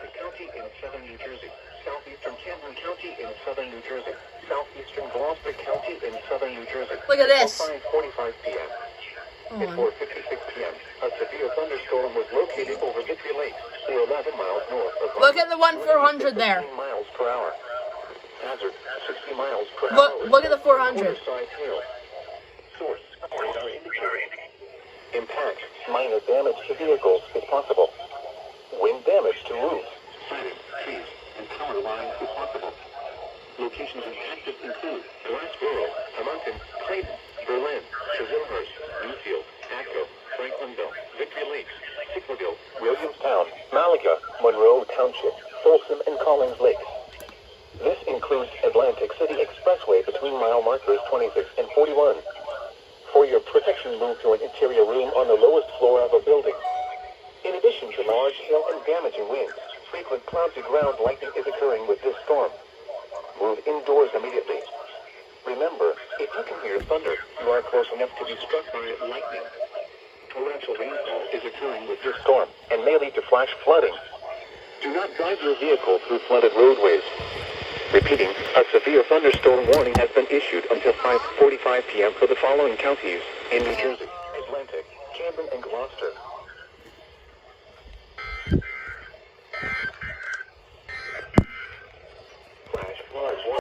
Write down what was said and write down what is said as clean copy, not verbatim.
Atlantic County in southern New Jersey, southeastern Camden County in southern New Jersey, southeastern Gloucester County in southern New Jersey. Look at this. 5:45 p.m. At 4:56 p.m., a severe thunderstorm was located over Victory Lake, 11 miles north of. Look at the 1-400 there. 15 miles per hour. Hazard 60 miles per hour. Look at the 400. Quarter-size hail. Source radar indicator. Impact minor damage to vehicles is possible. Wind damage to roofs, siding, trees, and power lines is possible. Locations impacted include Gloucester, Camden, Clayton, Berlin, Chislehurst, Newfield, Atco, Franklinville, Victory Lakes, Sicklerville, Williamstown, Malaga, Monroe Township, Folsom, and Collins Lakes. This includes Atlantic City Expressway between mile markers 26 and 41. For your protection, move to an interior room on the lowest floor of a building. In addition to large hail and damaging winds, frequent cloud-to-ground lightning is occurring with this storm. Move indoors immediately. Remember, if you can hear thunder, you are close enough to be struck by lightning. Torrential rainfall is occurring with this storm and may lead to flash flooding. Do not drive your vehicle through flooded roadways. Repeating, a severe thunderstorm warning has been issued until 5:45 p.m. for the following counties in New Jersey, Atlantic, Camden, and Gloucester.